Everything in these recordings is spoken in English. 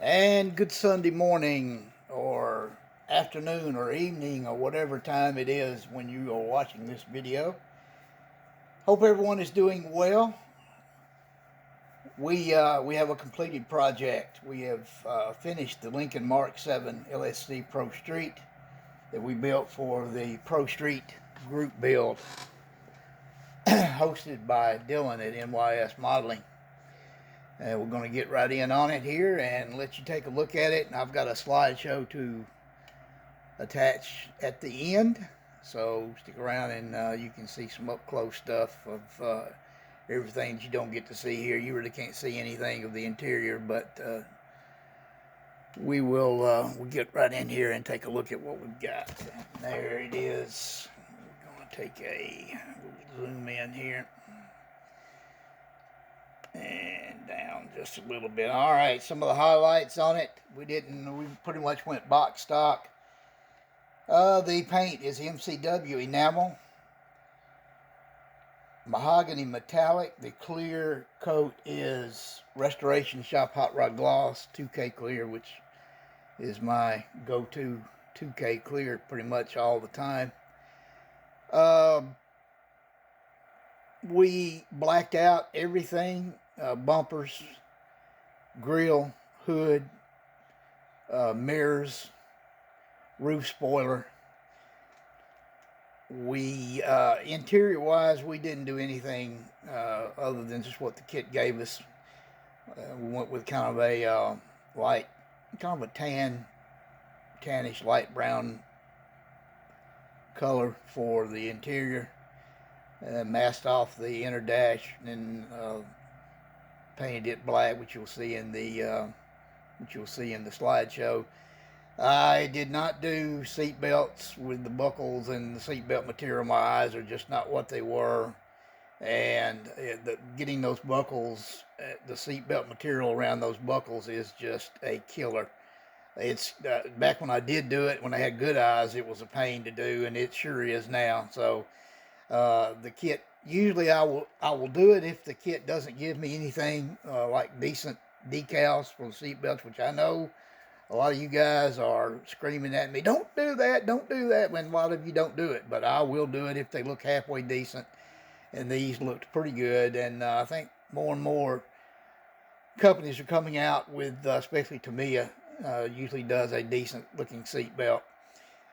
And good Sunday morning or afternoon or evening or whatever time it is when you are watching this video. Hope everyone is doing well. We have a completed project. We have finished the Lincoln Mark 7 LSC Pro Street that we built for the Pro Street group build hosted by Dylan at NYS Modeling. We're going to get right in on it here and let you take a look at it. And I've got a slideshow to attach at the end, so stick around and you can see some up close stuff of everything that you don't get to see here. You really can't see anything of the interior, but we'll get right in here and take a look at what we've got. There it is. We're going to take a zoom in here and down just a little bit. All right, some of the highlights on it. We pretty much went box stock. The paint is MCW enamel, mahogany metallic. The clear coat is Restoration Shop Hot Rod Gloss 2K clear, which is my go-to 2K clear pretty much all the time. We blacked out everything, bumpers, grill, hood, mirrors, roof spoiler. We interior wise, we didn't do anything other than just what the kit gave us. We went with kind of a light, kind of a tannish light brown color for the interior. Masked off the inner dash and painted it black, which you'll see in the slideshow. I did not do seat belts with the buckles and the seat belt material. My eyes are just not what they were, and getting those buckles, the seat belt material around those buckles is just a killer. It's back when I did do it, when I had good eyes, it was a pain to do, and it sure is now. So the kit, usually I will do it if the kit doesn't give me anything like decent decals for the seat belts, which I know a lot of you guys are screaming at me, don't do that, when a lot of you don't do it, but I will do it if they look halfway decent, and these looked pretty good. And I think more and more companies are coming out with, especially Tamiya, usually does a decent looking seat belt.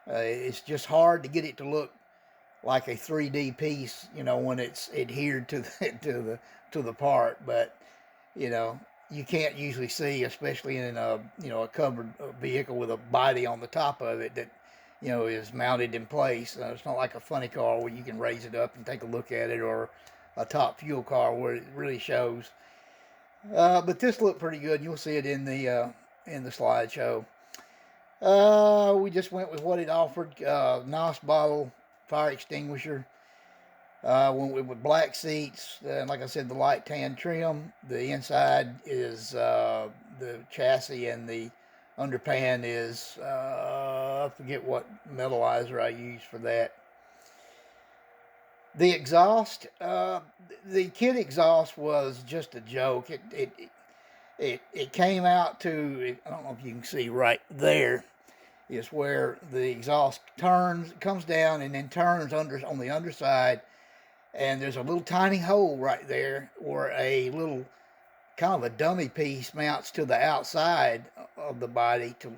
It's just hard to get it to look like a 3D piece, when it's adhered to the part. But you can't usually see, especially in a covered vehicle with a body on the top of it that is mounted in place. It's not like a funny car where you can raise it up and take a look at it, or a top fuel car where it really shows. But this looked pretty good. You'll see it in the slideshow. We just went with what it offered. NYS bottle fire extinguisher. Went with black seats, and like I said, the light tan trim. The inside is the chassis, and the underpan is I forget what metalizer I used for that. The exhaust, the kit exhaust was just a joke. It came out to, I don't know if you can see right there, is where the exhaust comes down and then turns on the underside. And there's a little tiny hole right there where a little kind of a dummy piece mounts to the outside of the body to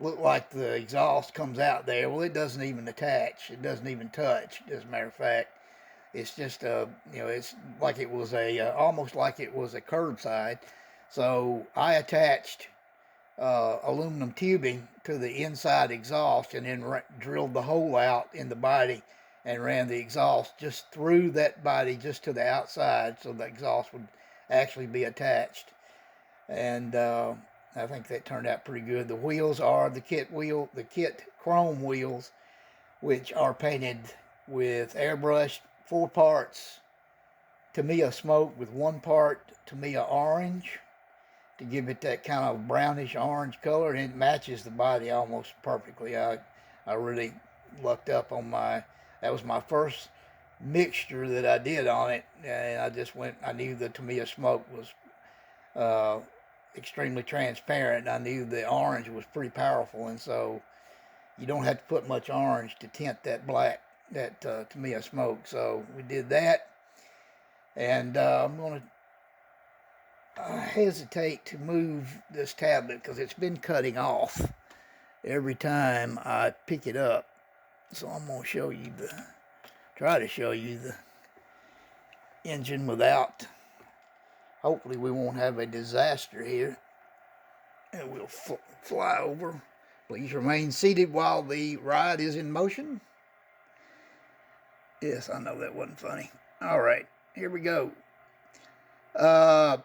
look like the exhaust comes out there. Well, it doesn't even attach. It doesn't even touch, as a matter of fact. It's just it's like it was almost like it was a curbside. So I attached aluminum tubing to the inside exhaust, and then drilled the hole out in the body and ran the exhaust just through that body, just to the outside, so the exhaust would actually be attached. And I think that turned out pretty good. The wheels are the kit chrome wheels, which are painted with airbrush, 4 parts Tamiya smoke with 1 part Tamiya orange, to give it that kind of brownish orange color, and it matches the body almost perfectly. I really lucked up on that was my first mixture that I did on it, and I knew the Tamiya smoke was extremely transparent. I knew the orange was pretty powerful, and so you don't have to put much orange to tint that black, that Tamiya smoke. So we did that, and I'm going to hesitate to move this tablet because it's been cutting off every time I pick it up. So I'm going to try to show you the engine without. Hopefully we won't have a disaster here. And we'll fly over. Please remain seated while the ride is in motion. Yes, I know that wasn't funny. All right, here we go. I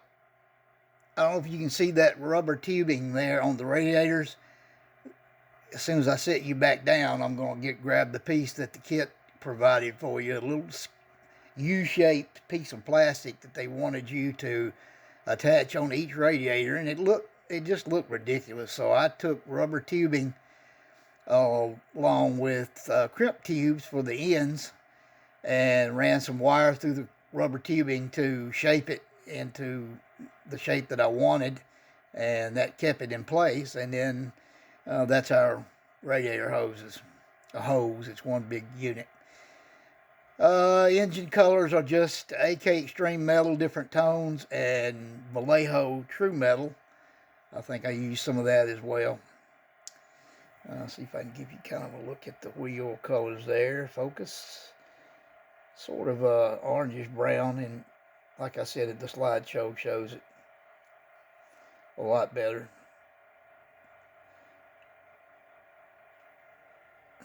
don't know if you can see that rubber tubing there on the radiators. As soon as I set you back down, I'm going to grab the piece that the kit provided for you, a little U-shaped piece of plastic that they wanted you to attach on each radiator, and it just looked ridiculous. So I took rubber tubing along with crimp tubes for the ends and ran some wire through the rubber tubing to shape it into the shape that I wanted, and that kept it in place. And then that's our radiator hoses. A hose, it's one big unit. Engine colors are just AK Extreme Metal, different tones, and Vallejo True Metal. I think I used some of that as well. See if I can give you kind of a look at the wheel colors there. Focus. Sort of orangish brown, and like I said, the slideshow shows it a lot better.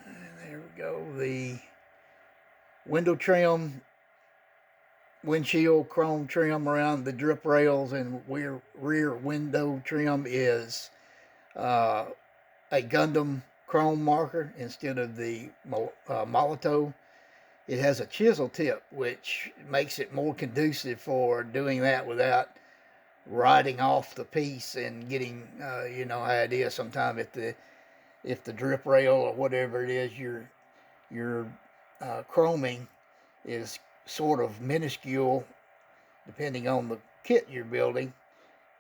And there we go. The window trim, windshield chrome trim around the drip rails and rear window trim is a Gundam chrome marker instead of the Molotov. It has a chisel tip, which makes it more conducive for doing that without riding off the piece and getting, you know how it is sometimes if the drip rail or whatever it is you're chroming is sort of minuscule, depending on the kit you're building.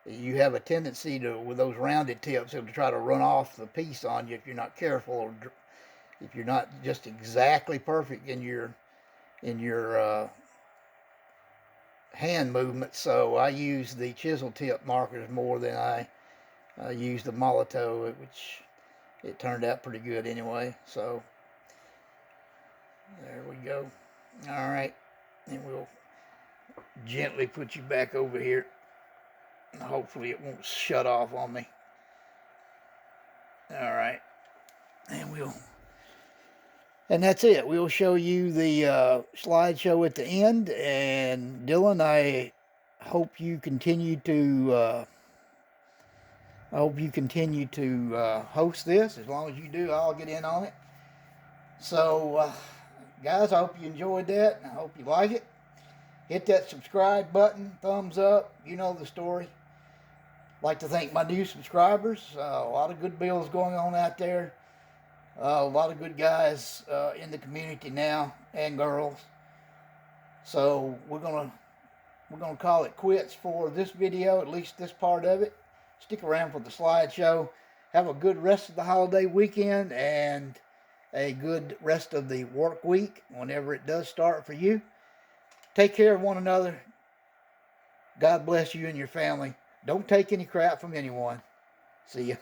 You have a tendency to, with those rounded tips, to try to run off the piece on you if you're not careful, or if you're not just exactly perfect in your hand movement. So I use the chisel tip markers more than I use the Molotov, which it turned out pretty good anyway. So there we go. All right, and we'll gently put you back over here. Hopefully it won't shut off on me. All right, and that's it. We'll show you the slideshow at the end. And Dylan, I hope you continue to host this. As long as you do, I'll get in on it. So, guys, I hope you enjoyed that, and I hope you like it. Hit that subscribe button, thumbs up. You know the story. Like to thank my new subscribers. A lot of good builds going on out there. A lot of good guys in the community now, and girls. So we're gonna call it quits for this video, at least this part of it. Stick around for the slideshow. Have a good rest of the holiday weekend and a good rest of the work week whenever it does start for you. Take care of one another. God bless you and your family. Don't take any crap from anyone. See ya.